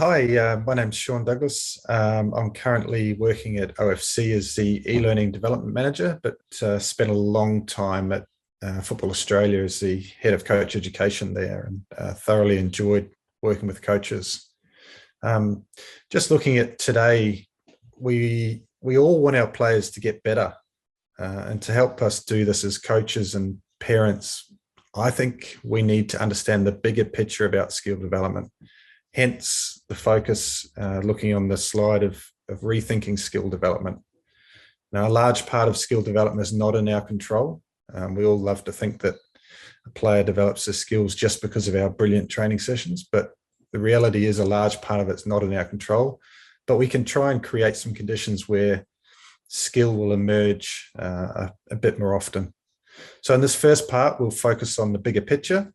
Hi, my name's Sean Douglas. I'm currently working at OFC as the e-learning development manager, but spent a long time at Football Australia as the head of coach education there, and thoroughly enjoyed working with coaches. Um, just looking at today, we all want our players to get better, and to help us do this as coaches and parents, I think we need to understand the bigger picture about skill development. Hence the focus, looking on the slide of rethinking skill development. Now, a large part of skill development is not in our control. We all love to think that a player develops their skills just because of our brilliant training sessions, but the reality is a large part of it's not in our control. But we can try and create some conditions where skill will emerge a bit more often. So in this first part, we'll focus on the bigger picture,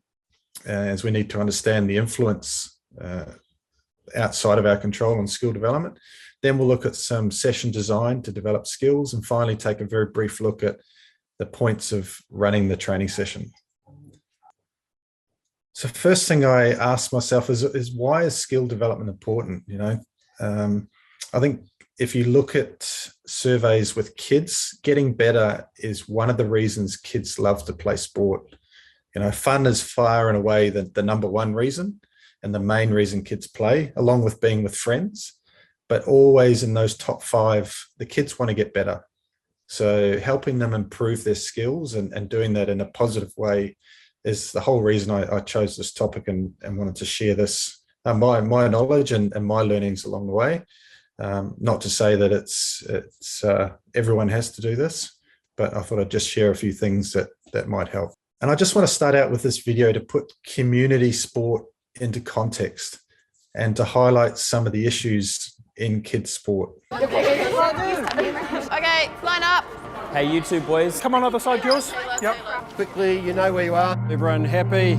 as we need to understand the influence outside of our control on skill development. Then we'll look at some session design to develop skills, and finally take a very brief look at the points of running the training session. So first thing I ask myself is why is skill development important? I think if you look at surveys with kids, getting better is one of the reasons kids love to play sport. Fun is far and away the number one reason, and the main reason kids play, along with being with friends. But always in those top five, the kids want to get better. So helping them improve their skills and doing that in a positive way is the whole reason I chose this topic and wanted to share this, my knowledge and my learnings along the way. Not to say that it's everyone has to do this, but I thought I'd just share a few things that might help. And I just want to start out with this video to put community sport into context and to highlight some of the issues in kids sport. Okay, line up. Hey, you two boys. Come on, other side, yours. Yep. Quickly, you know where you are. Everyone happy?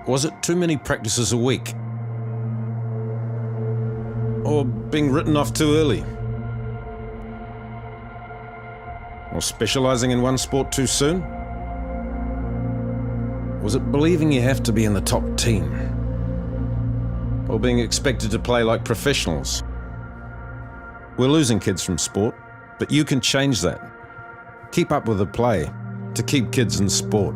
Was it too many practices a week? Or being written off too early? Or specialising in one sport too soon? Was it believing you have to be in the top team? Or being expected to play like professionals? We're losing kids from sport, but you can change that. Keep up with the play to keep kids in sport.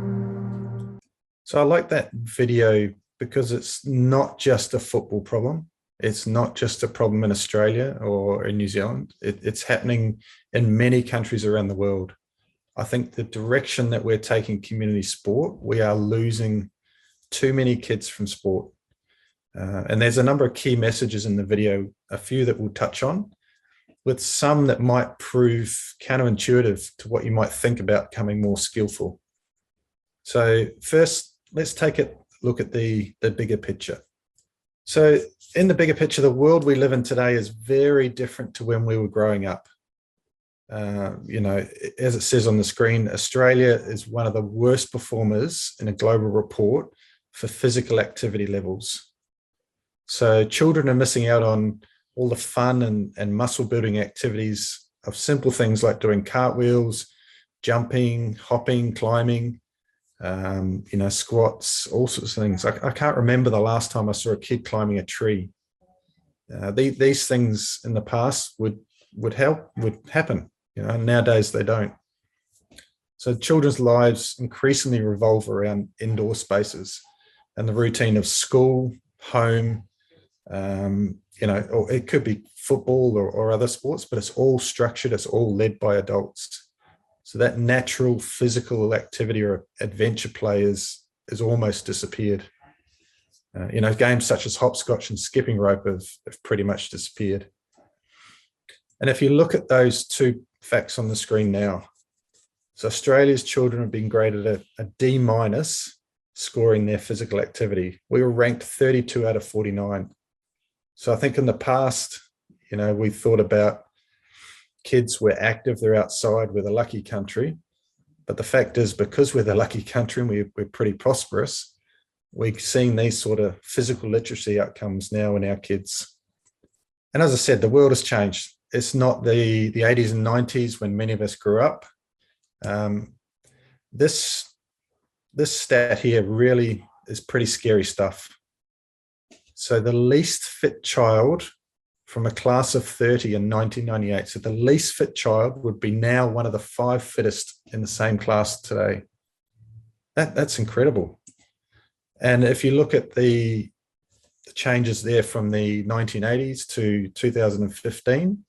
So I like that video because it's not just a football problem. It's not just a problem in Australia or in New Zealand. It's happening in many countries around the world. I think the direction that we're taking community sport, we are losing too many kids from sport. And there's a number of key messages in the video, a few that we'll touch on, with some that might prove counterintuitive to what you might think about becoming more skillful. So first, let's take a look at the bigger picture. So in the bigger picture, the world we live in today is very different to when we were growing up. As it says on the screen, Australia is one of the worst performers in a global report for physical activity levels. So children are missing out on all the fun and muscle building activities of simple things like doing cartwheels, jumping, hopping, climbing, squats, all sorts of things. I can't remember the last time I saw a kid climbing a tree. These things in the past would happen. Nowadays they don't. So children's lives increasingly revolve around indoor spaces and the routine of school, home, or it could be football or other sports, but it's all structured, it's all led by adults. So that natural physical activity or adventure play is almost disappeared. Games such as hopscotch and skipping rope have pretty much disappeared. And if you look at those two facts on the screen now, so Australia's children have been graded a D- scoring their physical activity. We were ranked 32 out of 49. So I think in the past, we thought about kids were active, they're outside, we're the lucky country. But the fact is, because we're the lucky country and we're pretty prosperous, we're seeing these sort of physical literacy outcomes now in our kids. And as I said, the world has changed. It's not the 80s and 90s when many of us grew up. This this stat here really is pretty scary stuff. So the least fit child from a class of 30 in 1998, so the least fit child would be now one of the 5 fittest in the same class today. That's incredible. And if you look at the changes there from the 1980s to 2015,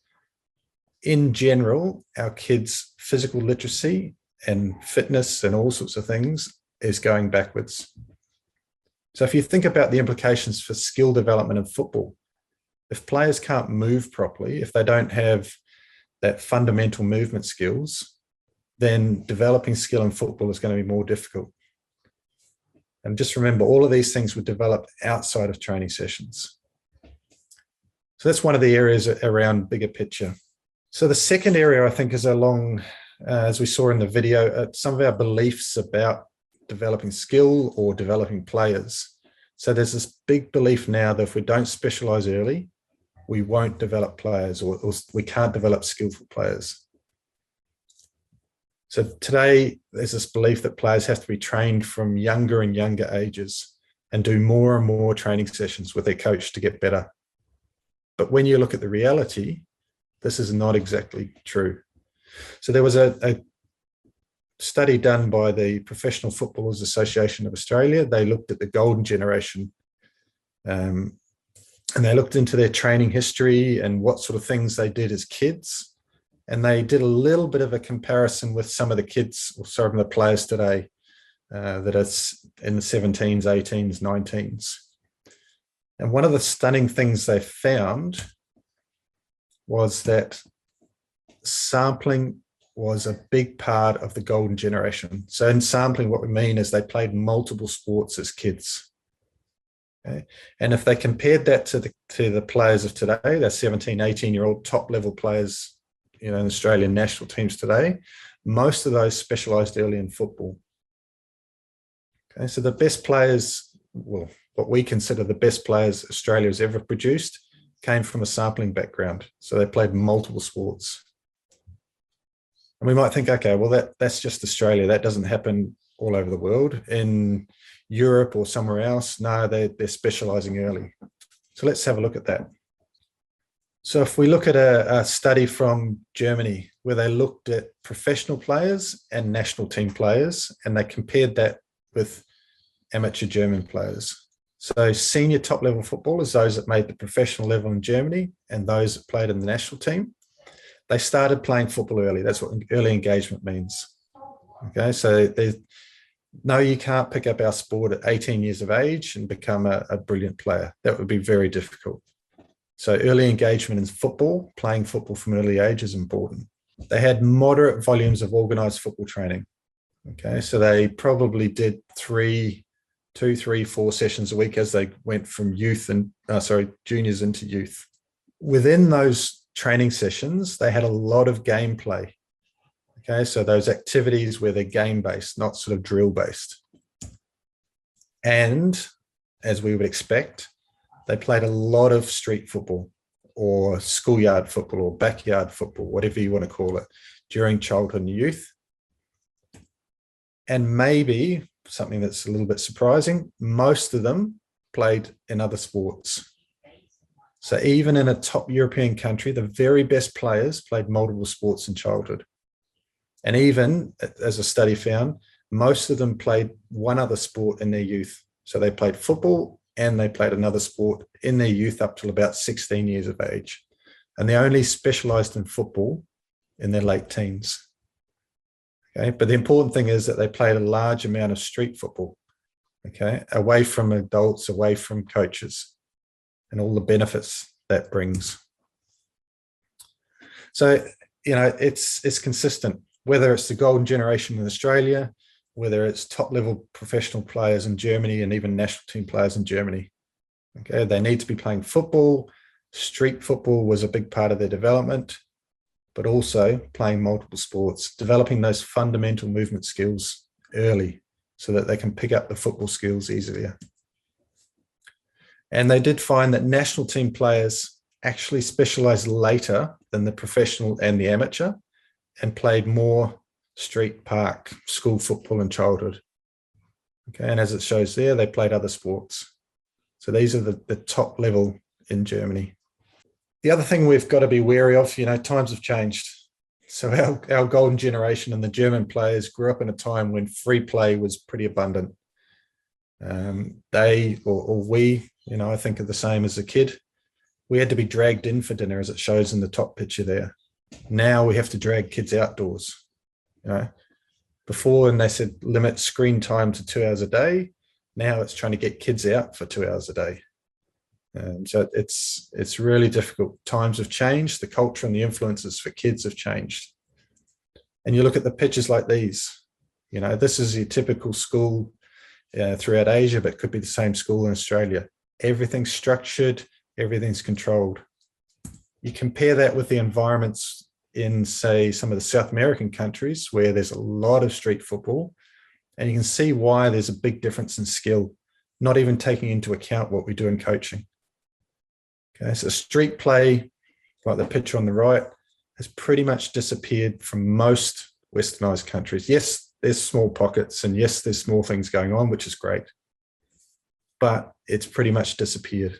in general, our kids' physical literacy and fitness and all sorts of things is going backwards. So if you think about the implications for skill development in football, if players can't move properly, if they don't have that fundamental movement skills, then developing skill in football is going to be more difficult. And just remember, all of these things were developed outside of training sessions. So that's one of the areas around bigger picture. So the second area, I think, is along, as we saw in the video, some of our beliefs about developing skill or developing players. So there's this big belief now that if we don't specialize early, we won't develop players, or we can't develop skillful players. So today, there's this belief that players have to be trained from younger and younger ages and do more and more training sessions with their coach to get better. But when you look at the reality, this is not exactly true. So there was a study done by the Professional Footballers Association of Australia. They looked at the golden generation, and they looked into their training history and what sort of things they did as kids. And they did a little bit of a comparison with some of the kids, or some of the players today that are in the 17s, 18s, 19s. And one of the stunning things they found was that sampling was a big part of the golden generation. So in sampling, what we mean is they played multiple sports as kids. Okay? And if they compared that to the players of today, they're 17, 18-year-old top-level players, in Australian national teams today, most of those specialised early in football. Okay, so the best players, well, what we consider the best players Australia has ever produced, came from a sampling background. So they played multiple sports. And we might think, okay, well, that's just Australia. That doesn't happen all over the world. In Europe or somewhere else, no, they're specialising early. So let's have a look at that. So if we look at a study from Germany where they looked at professional players and national team players, and they compared that with amateur German players. So senior top-level footballers, those that made the professional level in Germany and those that played in the national team, they started playing football early. That's what early engagement means. Okay, so no, you can't pick up our sport at 18 years of age and become a brilliant player. That would be very difficult. So early engagement in football, playing football from an early age is important. They had moderate volumes of organised football training. Okay, so they probably did 2, 3, 4 sessions a week as they went from juniors into youth. Within those training sessions, they had a lot of gameplay. Okay, so those activities where they're game-based, not sort of drill-based. And as we would expect, they played a lot of street football or schoolyard football or backyard football, whatever you want to call it, during childhood and youth. And maybe something that's a little bit surprising, most of them played in other sports. So even in a top European country, the very best players played multiple sports in childhood. And even, as a study found, most of them played one other sport in their youth. So they played football and they played another sport in their youth up till about 16 years of age. And they only specialised in football in their late teens. Okay, but the important thing is that they played a large amount of street football, okay, away from adults, away from coaches, and all the benefits that brings. So, it's consistent, whether it's the golden generation in Australia, whether it's top-level professional players in Germany and even national team players in Germany. Okay, they need to be playing football. Street football was a big part of their development, but also playing multiple sports, developing those fundamental movement skills early so that they can pick up the football skills easier. And they did find that national team players actually specialised later than the professional and the amateur and played more street, park, school football in childhood. Okay, and as it shows there, they played other sports. So these are the top level in Germany. The other thing we've got to be wary of, times have changed. So our golden generation and the German players grew up in a time when free play was pretty abundant. We, I think of the same as a kid. We had to be dragged in for dinner, as it shows in the top picture there. Now we have to drag kids outdoors. Before, and they said limit screen time to 2 hours a day. Now it's trying to get kids out for 2 hours a day. So it's really difficult. Times have changed. The culture and the influences for kids have changed. And you look at the pictures like these. This is your typical school throughout Asia, but could be the same school in Australia. Everything's structured. Everything's controlled. You compare that with the environments in, say, some of the South American countries where there's a lot of street football, and you can see why there's a big difference in skill, not even taking into account what we do in coaching. Okay, so street play, like the picture on the right, has pretty much disappeared from most westernized countries. Yes, there's small pockets, and yes, there's small things going on, which is great, but it's pretty much disappeared.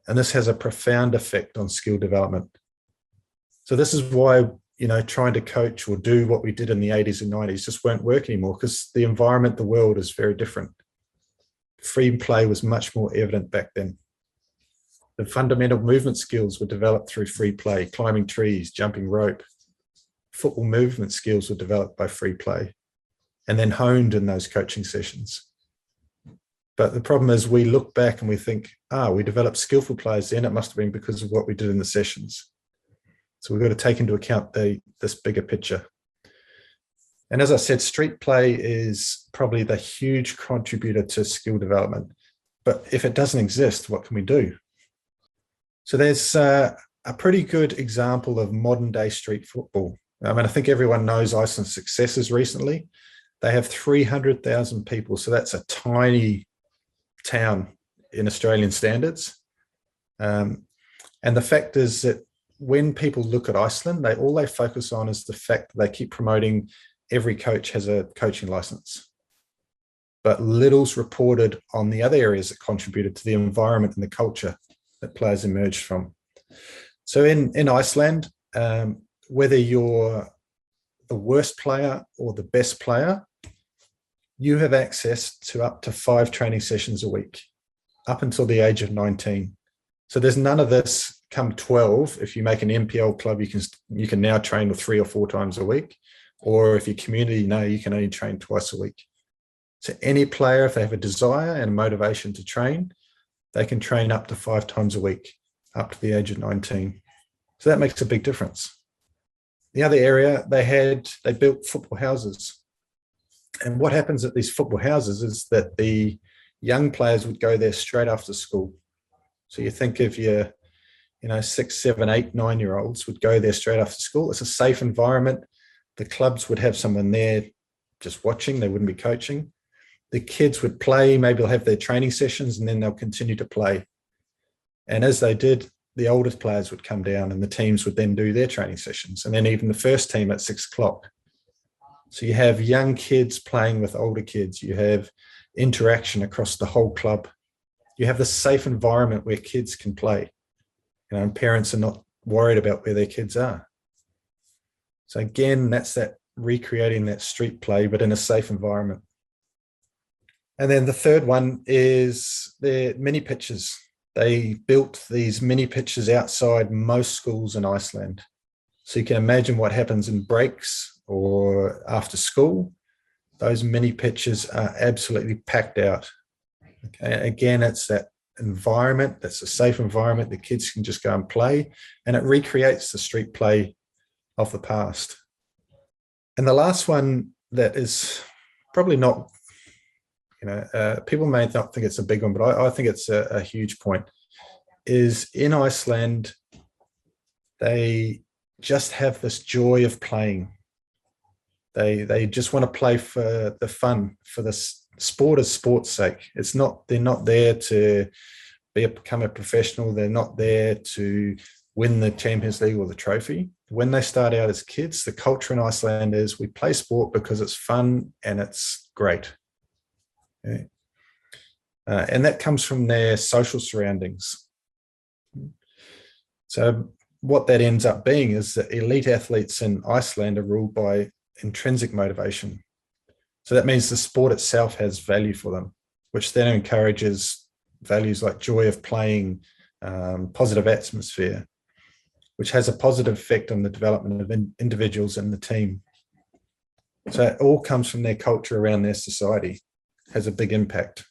And this has a profound effect on skill development. So this is why, trying to coach or do what we did in the 80s and 90s just won't work anymore, because the environment, the world is very different. Free play was much more evident back then. The fundamental movement skills were developed through free play, climbing trees, jumping rope. Football movement skills were developed by free play and then honed in those coaching sessions. But the problem is we look back and we think, we developed skillful players then. It must have been because of what we did in the sessions. So we've got to take into account this bigger picture. And as I said, street play is probably the huge contributor to skill development. But if it doesn't exist, what can we do? So there's a pretty good example of modern day street football. I think everyone knows Iceland's successes recently. They have 300,000 people. So that's a tiny town in Australian standards. And the fact is that when people look at Iceland, all they focus on is the fact that they keep promoting every coach has a coaching license. But little's reported on the other areas that contributed to the environment and the culture that players emerged from. So in Iceland, whether you're the worst player or the best player, you have access to up to 5 training sessions a week, up until the age of 19. So there's none of this come 12. If you make an MPL club, you can now train 3 or 4 times a week. Or if your community, you can only train twice a week. So any player, if they have a desire and a motivation to train, they can train up to 5 times a week, up to the age of 19. So that makes a big difference. The other area, they built football houses. And what happens at these football houses is that the young players would go there straight after school. So you think of your, 6, 7, 8, 9-year-olds would go there straight after school. It's a safe environment. The clubs would have someone there just watching. They wouldn't be coaching. The kids would play. Maybe they'll have their training sessions and then they'll continue to play. And as they did, the oldest players would come down and the teams would then do their training sessions. And then even the first team at 6 o'clock. So you have young kids playing with older kids. You have interaction across the whole club. You have this safe environment where kids can play. And parents are not worried about where their kids are. So again, that's that recreating that street play, but in a safe environment. And then the third one is their mini pitches. They built these mini pitches outside most schools in Iceland. So you can imagine what happens in breaks or after school. Those mini pitches are absolutely packed out. Okay. Again, it's that environment, that's a safe environment. The kids can just go and play, and it recreates the street play of the past. And the last one that is probably not, people may not think it's a big one, but I think it's a huge point, is in Iceland, they just have this joy of playing. They just want to play for the fun, for the sport is sport's sake. They're not there to become a professional. They're not there to win the Champions League or the trophy. When they start out as kids, the culture in Iceland is we play sport because it's fun and it's great. Okay. And that comes from their social surroundings. So what that ends up being is that elite athletes in Iceland are ruled by intrinsic motivation. So that means the sport itself has value for them, which then encourages values like joy of playing, positive atmosphere, which has a positive effect on the development of individuals in the team. So it all comes from their culture around their society, has a big impact.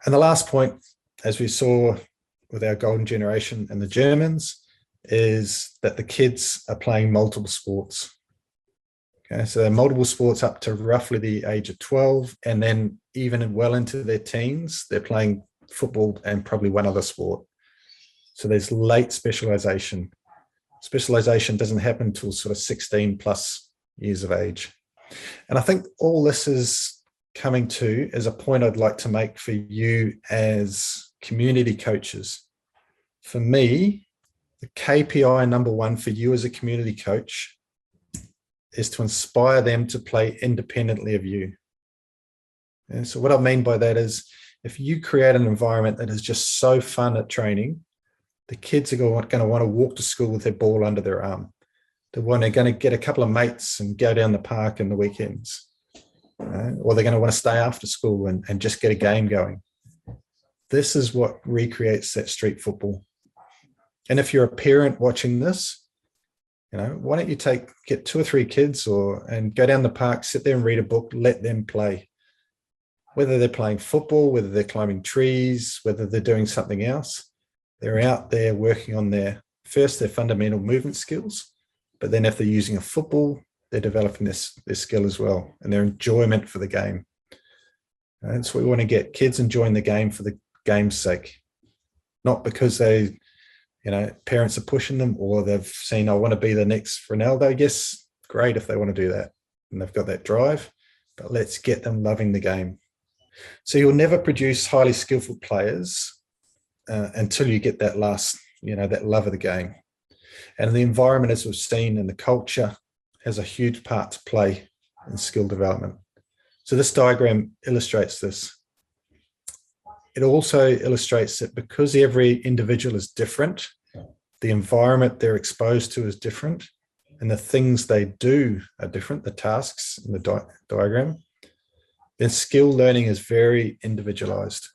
And the last point, as we saw with our golden generation and the Germans, is that the kids are playing multiple sports. Okay, so they're multiple sports up to roughly the age of 12, and then even well into their teens, they're playing football and probably one other sport. So there's late specialization. Specialization doesn't happen until sort of 16 plus years of age. And I think all this is coming to is a point I'd like to make for you as community coaches. For me, the KPI number one for you as a community coach is to inspire them to play independently of you. And so what I mean by that is, if you create an environment that is just so fun at training, the kids are going to want to walk to school with their ball under their arm. They're going to get a couple of mates and go down the park in the weekends. Or they're going to want to stay after school and just get a game going. This is what recreates that street football. And if you're a parent watching this, why don't you get 2 or 3 kids and go down the park, sit there and read a book, let them play. Whether they're playing football, whether they're climbing trees, whether they're doing something else, they're out there working on their fundamental movement skills. But then if they're using a football, they're developing their skill as well, and their enjoyment for the game. And so we want to get kids enjoying the game for the game's sake, not because parents are pushing them or they've seen, I want to be the next Ronaldo. Yes, great if they want to do that and they've got that drive, but let's get them loving the game. So you'll never produce highly skillful players until you get that that love of the game. And the environment, as we've seen, and the culture has a huge part to play in skill development. So this diagram illustrates this. It also illustrates that because every individual is different, the environment they're exposed to is different, and the things they do are different, the tasks in the diagram, then skill learning is very individualized.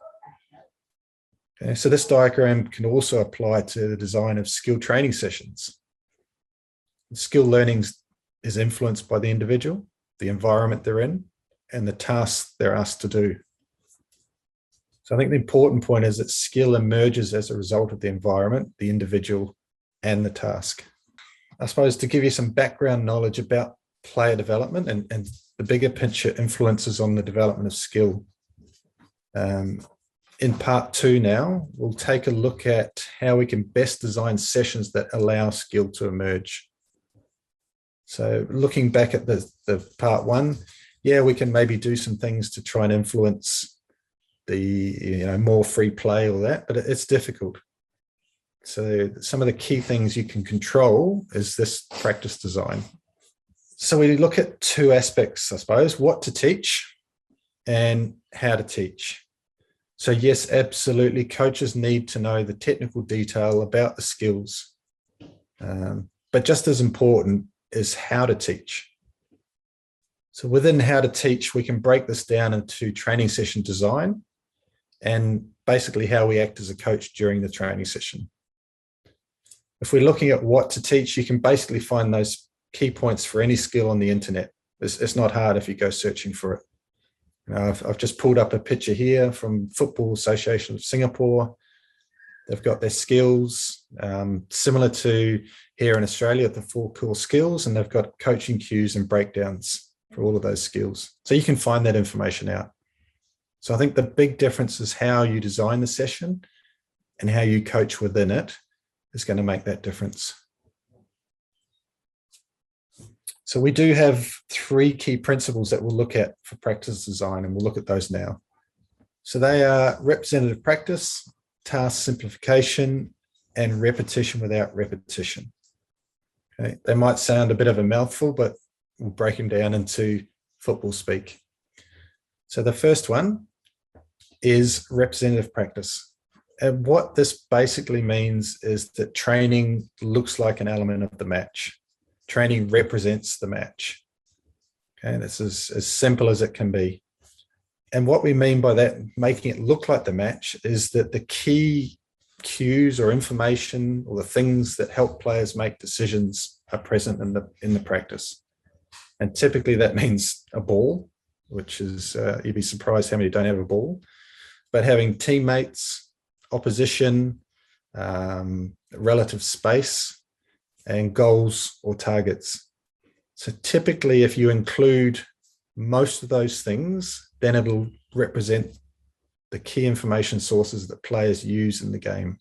Okay, so this diagram can also apply to the design of skill training sessions. Skill learning is influenced by the individual, the environment they're in, and the tasks they're asked to do. So I think the important point is that skill emerges as a result of the environment, the individual, and the task. I suppose to give you some background knowledge about player development and the bigger picture influences on the development of skill. In part 2 now, we'll take a look at how we can best design sessions that allow skill to emerge. So looking back at the part 1, we can maybe do some things to try and influence the more free play or that, but it's difficult. So some of the key things you can control is this practice design. So we look at 2 aspects, I suppose, what to teach and how to teach. So yes, absolutely, coaches need to know the technical detail about the skills, but just as important is how to teach. So within how to teach, we can break this down into training session design and basically how we act as a coach during the training session. If we're looking at what to teach, you can basically find those key points for any skill on the internet. It's not hard if you go searching for it. I've just pulled up a picture here from Football Association of Singapore. They've got their skills, similar to here in Australia, the 4 core skills, and they've got coaching cues and breakdowns for all of those skills. So you can find that information out. So I think the big difference is how you design the session and how you coach within it is going to make that difference. So we do have 3 key principles that we'll look at for practice design, and we'll look at those now. So they are representative practice, task simplification, and repetition without repetition. Okay. They might sound a bit of a mouthful, but we'll break them down into football speak. So the first one is representative practice. And what this basically means is that training looks like an element of the match. Training represents the match. Okay, this is as simple as it can be. And what we mean by that, making it look like the match, is that the key cues or information or the things that help players make decisions are present in the practice. And typically that means a ball, which is, you'd be surprised how many don't have a ball, but having teammates, opposition, relative space, and goals or targets. So typically if you include most of those things, then it'll represent the key information sources that players use in the game.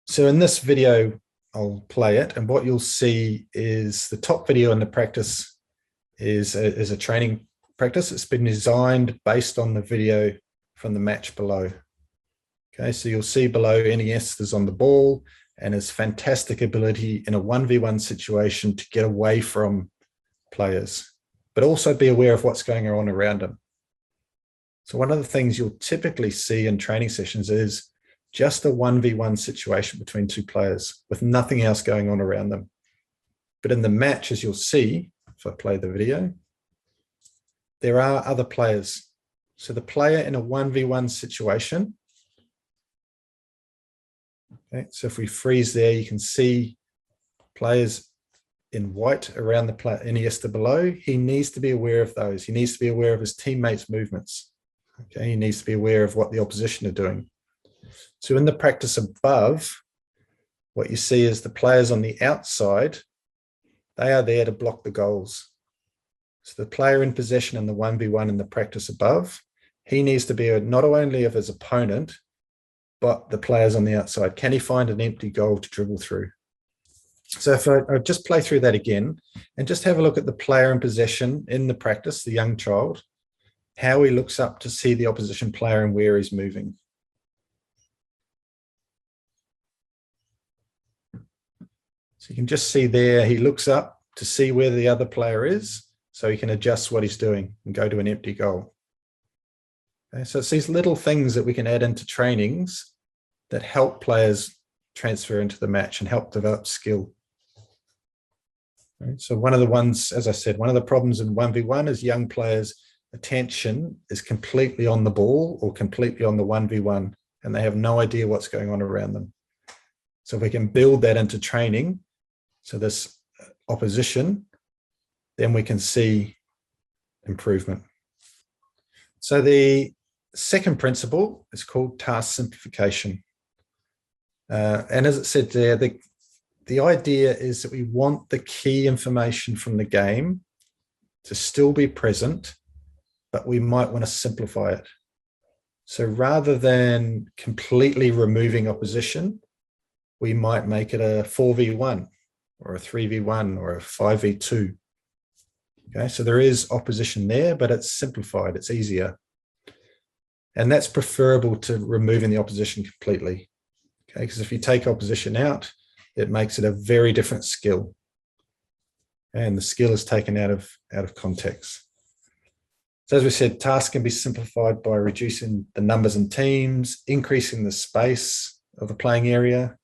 So in this video, I'll play it, and what you'll see is the top video in the practice is a training practice. It's been designed based on the video from the match below. Okay, so you'll see below NES is on the ball and his fantastic ability in a 1v1 situation to get away from players, but also be aware of what's going on around him. So one of the things you'll typically see in training sessions is just a 1v1 situation between two players with nothing else going on around them. But in the match, as you'll see, if I play the video, there are other players. So the player in a 1v1 situation, okay, so if we freeze there, you can see players in white around the Iniesta below. He needs to be aware of those. He needs to be aware of his teammates' movements. Okay, he needs to be aware of what the opposition are doing. So in the practice above, what you see is the players on the outside, they are there to block the goals. So the player in possession in the 1v1 in the practice above, he needs to be aware not only of his opponent, but the players on the outside. Can he find an empty goal to dribble through? So if I just play through that again and just have a look at the player in possession in the practice, the young child, how he looks up to see the opposition player and where he's moving. So you can just see there, he looks up to see where the other player is, so he can adjust what he's doing and go to an empty goal. Okay, so it's these little things that we can add into trainings that help players transfer into the match and help develop skill. Okay, so one of the ones, as I said, one of the problems in 1v1 is young players' attention is completely on the ball or completely on the 1v1, and they have no idea what's going on around them. So if we can build that into training, so this opposition, then we can see improvement. So the second principle is called task simplification. And as it said there, the idea is that we want the key information from the game to still be present, but we might want to simplify it. So rather than completely removing opposition, we might make it a 4v1 or a 3v1 or a 5v2. Okay, so there is opposition there, but it's simplified, it's easier. And that's preferable to removing the opposition completely. Okay, because if you take opposition out, it makes it a very different skill. And the skill is taken out of context. So as we said, tasks can be simplified by reducing the numbers and teams, increasing the space of the playing area,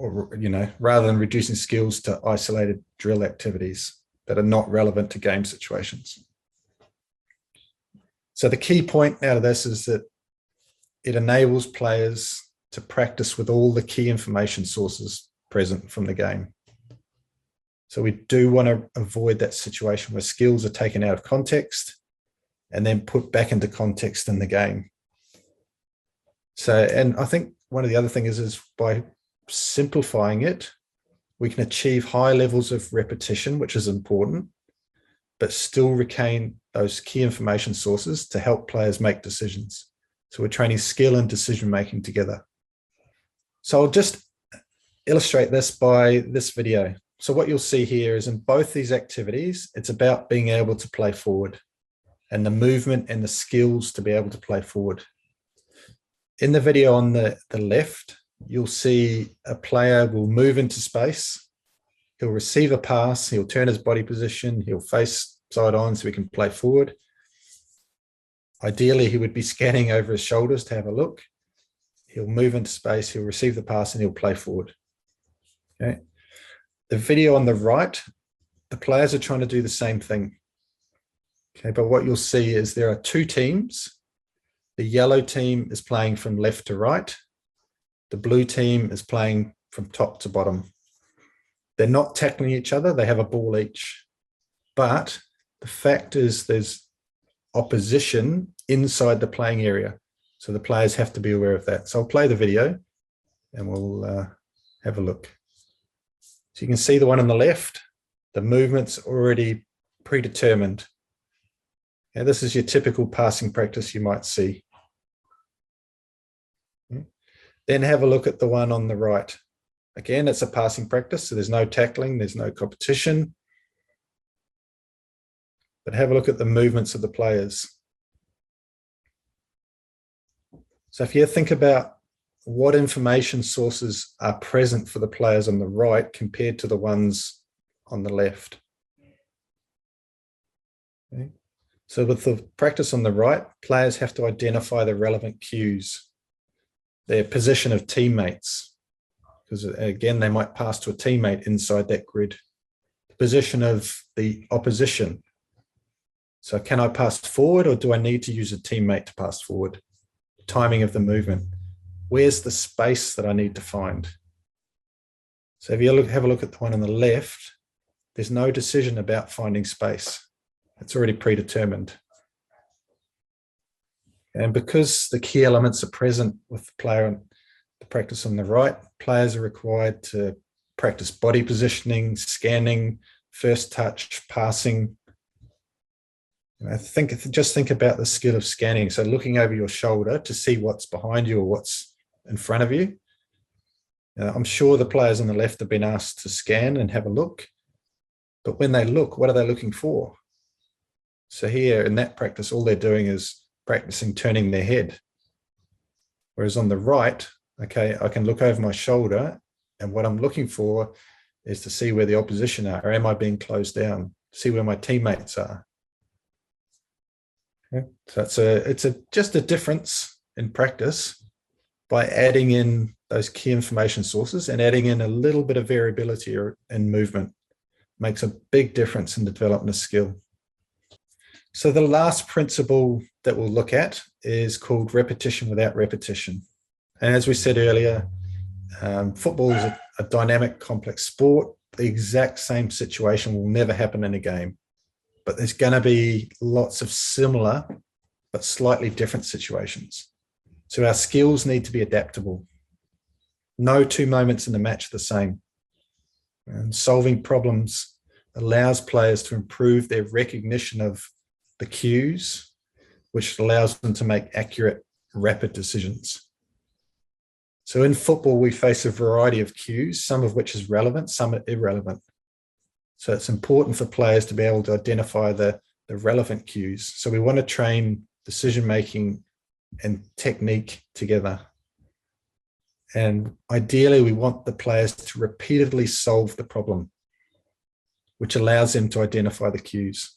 or, rather than reducing skills to isolated drill activities that are not relevant to game situations. So the key point out of this is that it enables players to practice with all the key information sources present from the game. So we do want to avoid that situation where skills are taken out of context and then put back into context in the game. So, and I think one of the other things is by simplifying it, we can achieve high levels of repetition, which is important, but still retain those key information sources to help players make decisions. So we're training skill and decision-making together. So I'll just illustrate this by this video. So what you'll see here is in both these activities, it's about being able to play forward and the movement and the skills to be able to play forward. In the video on the left, you'll see a player will move into space. He'll receive a pass. He'll turn his body position. He'll face side on so we can play forward. Ideally, he would be scanning over his shoulders to have a look. He'll move into space, he'll receive the pass, and he'll play forward. Okay. The video on the right, the players are trying to do the same thing. Okay, but what you'll see is there are two teams. The yellow team is playing from left to right. The blue team is playing from top to bottom. They're not tackling each other. They have a ball each. But the fact is there's opposition inside the playing area. So the players have to be aware of that. So I'll play the video and we'll have a look. So you can see the one on the left, the movement's already predetermined. Now, this is your typical passing practice you might see. Then have a look at the one on the right. Again, it's a passing practice, so there's no tackling, there's no competition. But have a look at the movements of the players. So if you think about what information sources are present for the players on the right compared to the ones on the left. Okay. So with the practice on the right, players have to identify the relevant cues, their position of teammates, because again, they might pass to a teammate inside that grid. The position of the opposition. So can I pass forward or do I need to use a teammate to pass forward? Timing of the movement. Where's the space that I need to find? So if you have a look at the one on the left, there's no decision about finding space. It's already predetermined. And because the key elements are present with the player and the practice on the right, players are required to practice body positioning, scanning, first touch, passing. Just think about the skill of scanning. So looking over your shoulder to see what's behind you or what's in front of you. I'm sure the players on the left have been asked to scan and have a look. But when they look, what are they looking for? So here in that practice, all they're doing is practicing turning their head. Whereas on the right, okay, I can look over my shoulder and what I'm looking for is to see where the opposition are. Or am I being closed down? See where my teammates are. Okay. So it's just a difference in practice by adding in those key information sources and adding in a little bit of variability in movement. Makes a big difference in the development of skill. So the last principle that we'll look at is called repetition without repetition. And as we said earlier, football is a dynamic, complex sport. The exact same situation will never happen in a game, but there's going to be lots of similar but slightly different situations. So our skills need to be adaptable. No two moments in the match are the same. And solving problems allows players to improve their recognition of the cues, which allows them to make accurate, rapid decisions. So in football, we face a variety of cues, some of which is relevant, some are irrelevant. So it's important for players to be able to identify the relevant cues. So we want to train decision-making and technique together. And ideally, we want the players to repeatedly solve the problem, which allows them to identify the cues.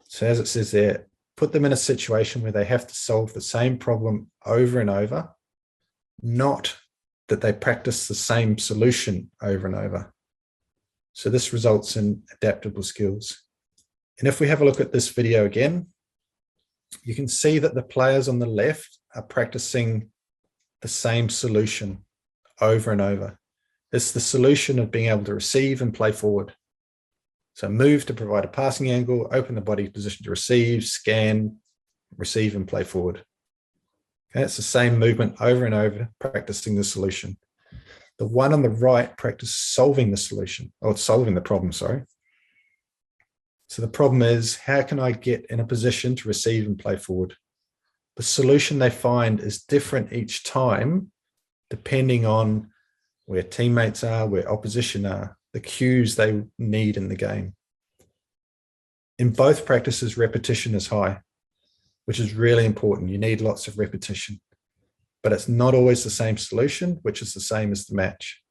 So as it says there, put them in a situation where they have to solve the same problem over and over, not that they practice the same solution over and over. So this results in adaptable skills. And if we have a look at this video again, you can see that the players on the left are practicing the same solution over and over. It's the solution of being able to receive and play forward. So move to provide a passing angle, open the body position to receive, scan, receive and play forward. Okay, it's the same movement over and over, practicing the solution. The one on the right practice solving the solution, or solving the problem, sorry. So the problem is, how can I get in a position to receive and play forward? The solution they find is different each time, depending on where teammates are, where opposition are, the cues they need in the game. In both practices, repetition is high, which is really important. You need lots of repetition, but it's not always the same solution, which is the same as the match.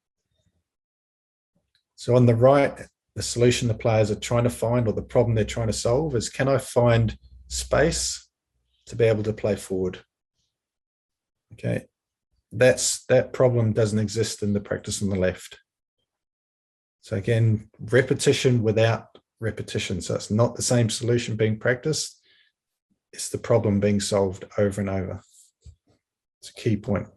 So on the right, the solution the players are trying to find or the problem they're trying to solve is, can I find space to be able to play forward? Okay, that problem doesn't exist in the practice on the left. So again, repetition without repetition. So it's not the same solution being practiced. It's the problem being solved over and over. It's a key point.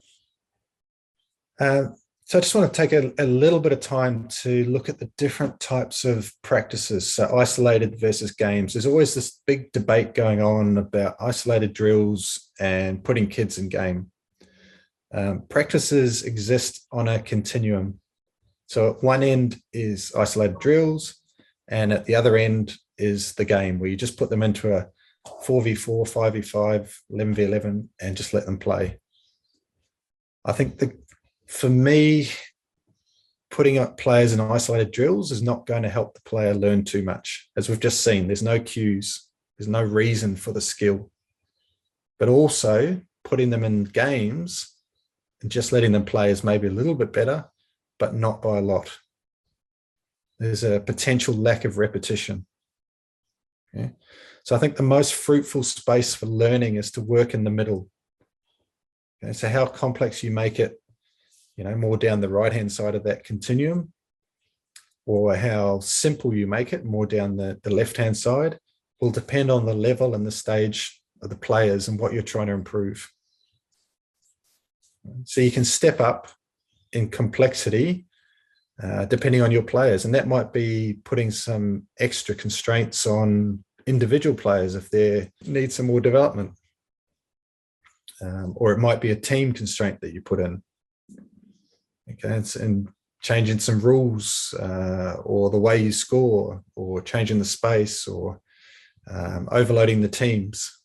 So I just want to take a little bit of time to look at the different types of practices, so isolated versus games. There's always this big debate going on about isolated drills and putting kids in game. Practices exist on a continuum. So at one end is isolated drills, and at the other end is the game, where you just put them into a 4v4, 5v5, 11v11, and just let them play. I think for me, putting up players in isolated drills is not going to help the player learn too much. As we've just seen, there's no cues, there's no reason for the skill. But also putting them in games and just letting them play is maybe a little bit better, but not by a lot. There's a potential lack of repetition. Okay? So I think the most fruitful space for learning is to work in the middle. Okay? So how complex you make it, more down the right-hand side of that continuum, or how simple you make it, more down the left-hand side, will depend on the level and the stage of the players and what you're trying to improve. So you can step up in complexity depending on your players, and that might be putting some extra constraints on individual players if they need some more development, or it might be a team constraint that you put in. Okay, and changing some rules, or the way you score, or changing the space, or overloading the teams.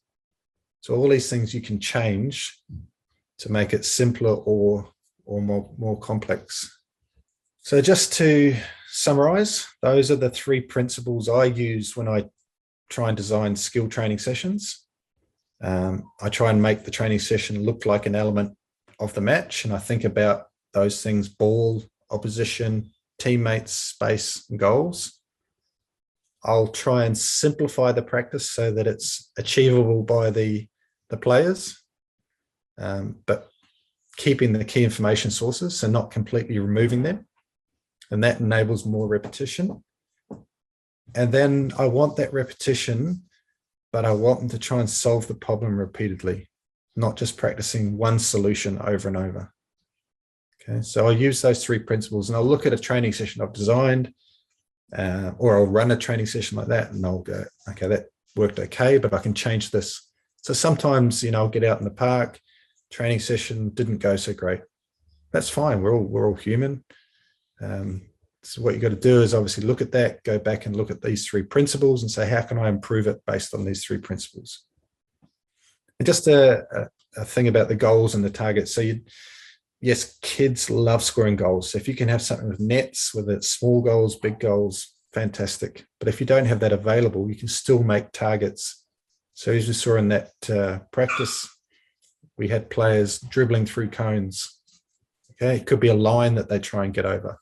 So all these things you can change to make it simpler or more complex. So just to summarize, those are the three principles I use when I try and design skill training sessions. I try and make the training session look like an element of the match, and I think about those things: ball, opposition, teammates, space, and goals. I'll try and simplify the practice so that it's achievable by the players, but keeping the key information sources, so not completely removing them. And that enables more repetition. And then I want that repetition, but I want them to try and solve the problem repeatedly, not just practicing one solution over and over. Okay, so I'll use those three principles, and I'll look at a training session I've designed, or I'll run a training session like that, and I'll go, okay, that worked okay, but I can change this. So sometimes, I'll get out in the park, training session didn't go so great. That's fine. We're all human. So what you got to do is obviously look at that, go back and look at these three principles and say, how can I improve it based on these three principles? And just a thing about the goals and the targets. So yes, kids love scoring goals. So if you can have something with nets, whether it's small goals, big goals, fantastic. But if you don't have that available, you can still make targets. So as we saw in that practice, we had players dribbling through cones. Okay, it could be a line that they try and get over.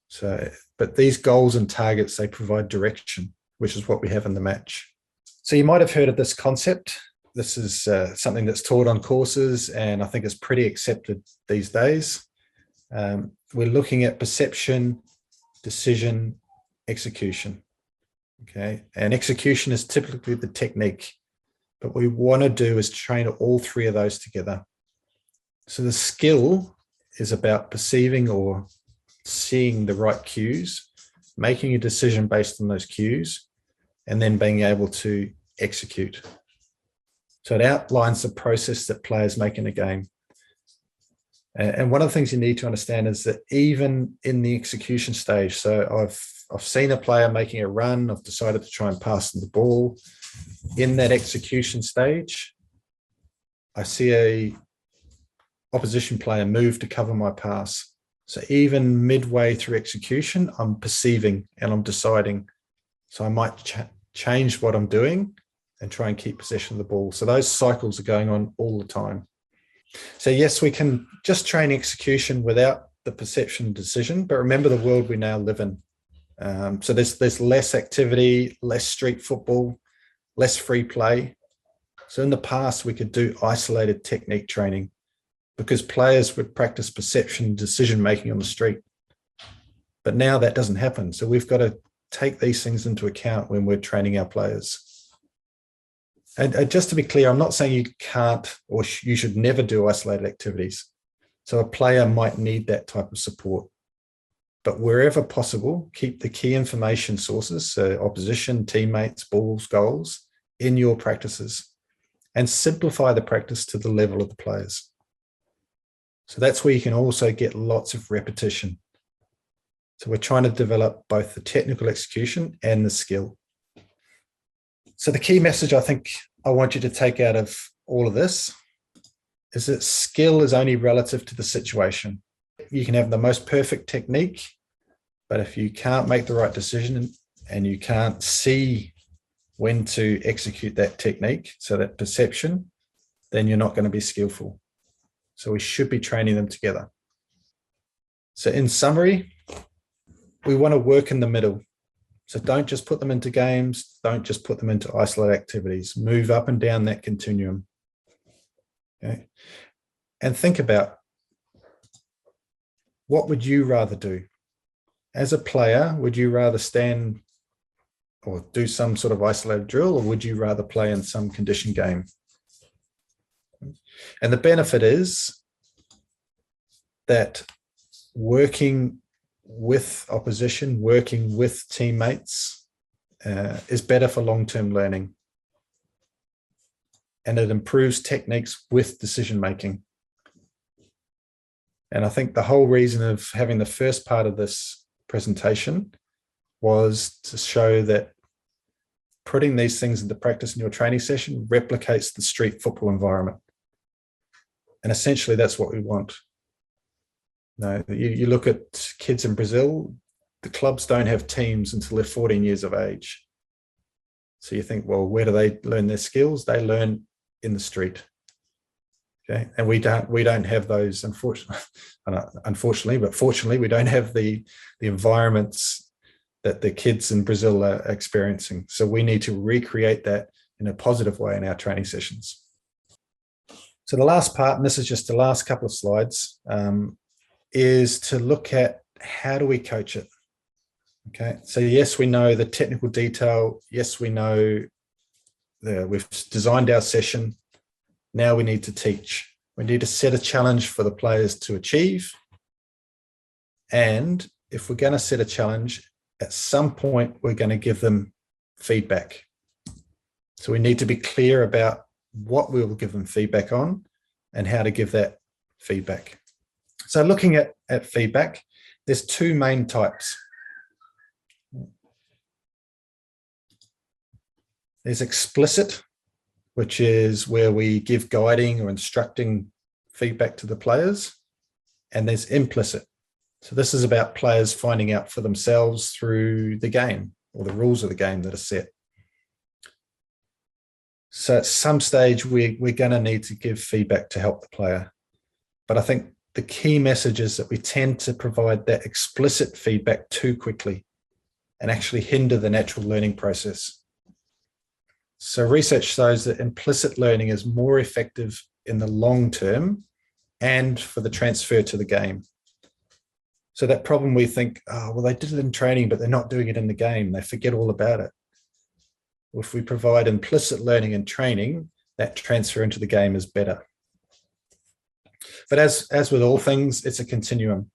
So, but these goals and targets, they provide direction, which is what we have in the match. So you might have heard of this concept. This is something that's taught on courses, and I think it's pretty accepted these days. We're looking at perception, decision, execution. Okay, and execution is typically the technique, but what we want to do is train all three of those together. So the skill is about perceiving or seeing the right cues, making a decision based on those cues, and then being able to execute. So it outlines the process that players make in a game. And one of the things you need to understand is that even in the execution stage, so I've seen a player making a run, I've decided to try and pass them the ball. In that execution stage, I see a opposition player move to cover my pass. So even midway through execution, I'm perceiving and I'm deciding. So I might change what I'm doing and try and keep possession of the ball. So those cycles are going on all the time. So yes, we can just train execution without the perception decision, but remember the world we now live in. So there's less activity, less street football, less free play. So in the past, we could do isolated technique training because players would practice perception, decision-making on the street. But now that doesn't happen. So we've got to take these things into account when we're training our players. And just to be clear, I'm not saying you can't or you should never do isolated activities. So a player might need that type of support. But wherever possible, keep the key information sources, so opposition, teammates, balls, goals, in your practices, and simplify the practice to the level of the players. So that's where you can also get lots of repetition. So we're trying to develop both the technical execution and the skill. So the key message I think I want you to take out of all of this is that skill is only relative to the situation. You can have the most perfect technique, but if you can't make the right decision and you can't see when to execute that technique, so that perception, then you're not going to be skillful. So we should be training them together. So in summary, we want to work in the middle. So don't just put them into games. Don't just put them into isolated activities. Move up and down that continuum. Okay. And think about, what would you rather do? As a player, would you rather stand or do some sort of isolated drill, or would you rather play in some conditioned game? And the benefit is that working with opposition, working with teammates is better for long-term learning. And it improves techniques with decision-making. And I think the whole reason of having the first part of this presentation was to show that putting these things into practice in your training session replicates the street football environment. And essentially that's what we want. No, you look at kids in Brazil, the clubs don't have teams until they're 14 years of age. So you think, well, where do they learn their skills? They learn in the street. Okay, and we don't have those, unfortunately, but fortunately, we don't have the environments that the kids in Brazil are experiencing. So we need to recreate that in a positive way in our training sessions. So the last part, and this is just the last couple of slides, is to look at how do we coach it. Okay, so yes, we know the technical detail. Yes, we know we've designed our session. Now we need to teach. We need to set a challenge for the players to achieve. And if we're going to set a challenge, at some point, we're going to give them feedback. So we need to be clear about what we will give them feedback on and how to give that feedback. So looking at feedback, there's two main types. There's explicit, which is where we give guiding or instructing feedback to the players. And there's implicit. So this is about players finding out for themselves through the game or the rules of the game that are set. So at some stage, we're going to need to give feedback to help the player. But I think the key message is that we tend to provide that explicit feedback too quickly and actually hinder the natural learning process. So research shows that implicit learning is more effective in the long term and for the transfer to the game. So that problem we think, oh, well, they did it in training, but they're not doing it in the game. They forget all about it. If we provide implicit learning and training, that transfer into the game is better. But as with all things, it's a continuum.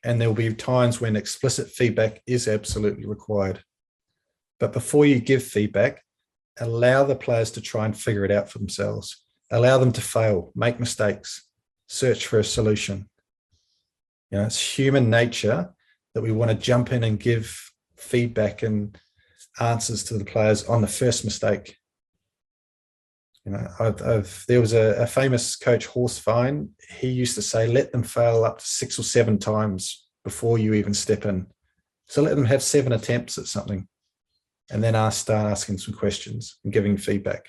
And there will be times when explicit feedback is absolutely required. But before you give feedback, allow the players to try and figure it out for themselves. Allow them to fail, make mistakes, search for a solution. You know, it's human nature that we want to jump in and give feedback and answers to the players on the first mistake. You know, there was a famous coach, Horst Fein. He used to say, let them fail up to 6 or 7 times before you even step in. So let them have 7 attempts at something and then start asking some questions and giving feedback.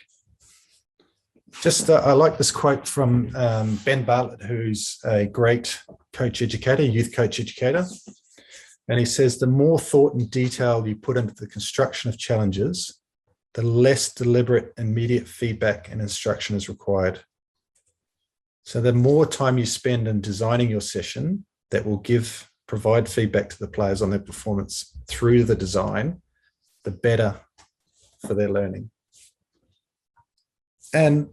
Just, I like this quote from Ben Bartlett, who's a great coach educator, youth coach educator. And he says the more thought and detail you put into the construction of challenges, the less deliberate, immediate feedback and instruction is required. So the more time you spend in designing your session that will provide feedback to the players on their performance through the design, the better for their learning. And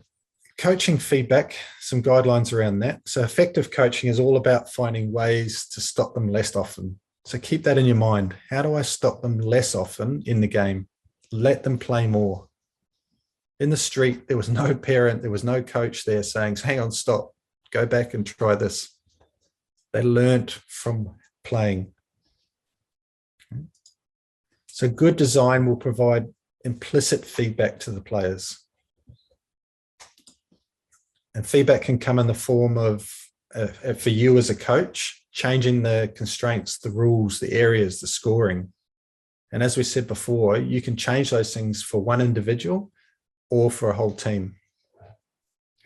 coaching feedback, some guidelines around that. So effective coaching is all about finding ways to stop them less often. So keep that in your mind. How do I stop them less often in the game? Let them play more. In the street, there was no parent, there was no coach there saying, hang on, stop, go back and try this. They learnt from playing. So good design will provide implicit feedback to the players. And feedback can come in the form of, for you as a coach, changing the constraints, the rules, the areas, the scoring. And as we said before, you can change those things for one individual or for a whole team.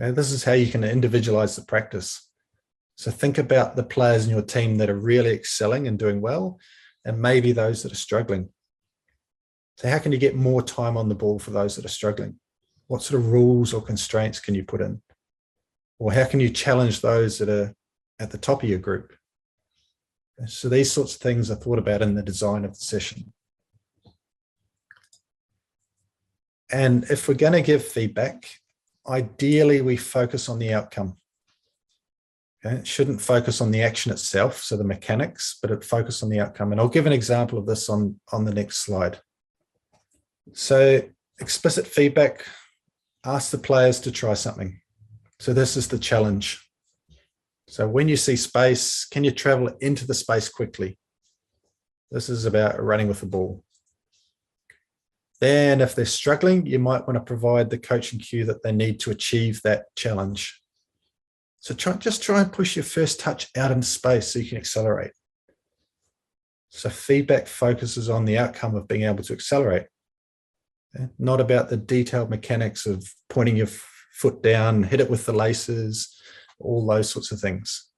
Okay, this is how you can individualize the practice. So think about the players in your team that are really excelling and doing well, and maybe those that are struggling. So how can you get more time on the ball for those that are struggling? What sort of rules or constraints can you put in? Or how can you challenge those that are at the top of your group? So these sorts of things are thought about in the design of the session. And if we're going to give feedback, ideally we focus on the outcome. Okay? It shouldn't focus on the action itself, so the mechanics, but it focus on the outcome. And I'll give an example of this on the next slide. So explicit feedback, ask the players to try something. So this is the challenge. So when you see space, can you travel into the space quickly? This is about running with the ball. Then if they're struggling, you might want to provide the coaching cue that they need to achieve that challenge. So just try and push your first touch out into space so you can accelerate. So feedback focuses on the outcome of being able to accelerate, okay? Not about the detailed mechanics of pointing your foot down, hit it with the laces, all those sorts of things.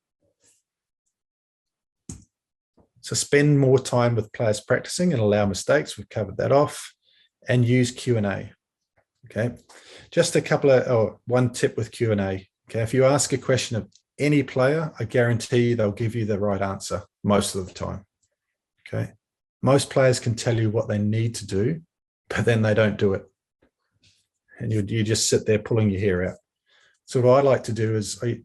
So spend more time with players practicing and allow mistakes. We've covered that off. And use Q&A. Okay, just a couple of, one tip with Q&A. Okay, if you ask a question of any player, I guarantee you they'll give you the right answer most of the time. Okay, most players can tell you what they need to do, but then they don't do it. And you just sit there pulling your hair out. So what I like to do is I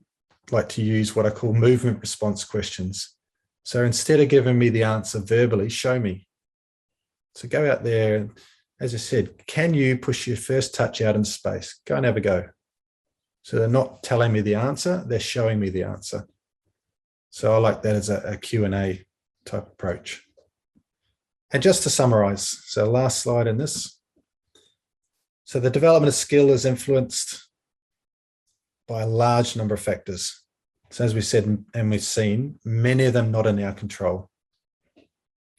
like to use what I call movement response questions. So instead of giving me the answer verbally, show me. So go out there and, as I said, can you push your first touch out in space? Go and have a go. So they're not telling me the answer, they're showing me the answer. So I like that as a Q&A type approach. And just to summarize, so last slide in this. So the development of skill is influenced by a large number of factors. So as we said and we've seen, many of them not in our control.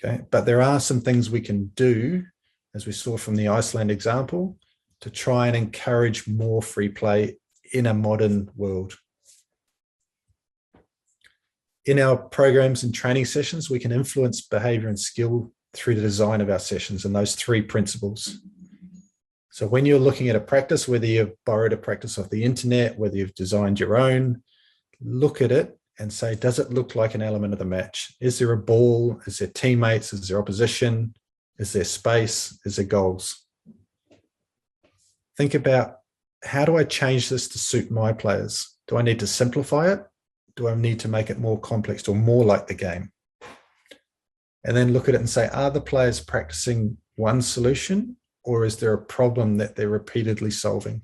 Okay, but there are some things we can do, as we saw from the Iceland example, to try and encourage more free play in a modern world. In our programs and training sessions, we can influence behavior and skill through the design of our sessions and those three principles. So when you're looking at a practice, whether you've borrowed a practice off the internet, whether you've designed your own, look at it and say, does it look like an element of the match? Is there a ball? Is there teammates? Is there opposition? Is there space? Is there goals? Think about, how do I change this to suit my players? Do I need to simplify it? Do I need to make it more complex or more like the game? And then look at it and say, are the players practicing one solution, or is there a problem that they're repeatedly solving?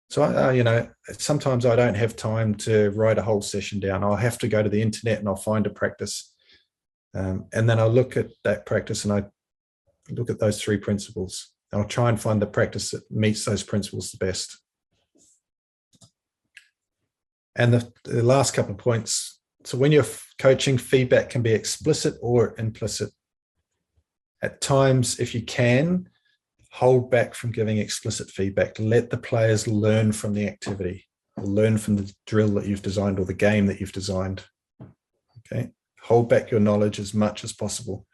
So, sometimes I don't have time to write a whole session down. I'll have to go to the internet and I'll find a practice. And then I'll look at that practice and I look at those three principles. I'll try and find the practice that meets those principles the best. And the last couple of points. So when you're coaching, feedback can be explicit or implicit. At times, if you can, hold back from giving explicit feedback. Let the players learn from the activity, or learn from the drill that you've designed or the game that you've designed. Okay. Hold back your knowledge as much as possible.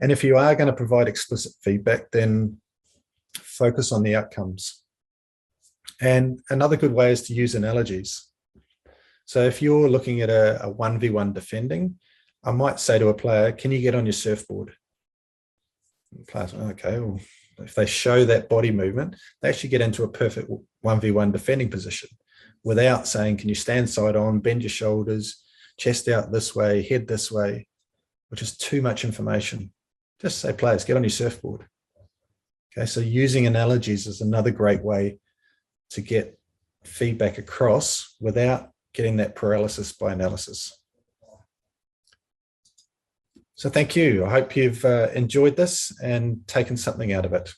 And if you are going to provide explicit feedback, then focus on the outcomes. And another good way is to use analogies. So if you're looking at a 1v1 defending, I might say to a player, can you get on your surfboard? The player's, okay, well, if they show that body movement, they actually get into a perfect 1v1 defending position without saying, can you stand side on, bend your shoulders, chest out this way, head this way, which is too much information. Just say, players, get on your surfboard. Okay, so using analogies is another great way to get feedback across without getting that paralysis by analysis. So thank you. I hope you've enjoyed this and taken something out of it.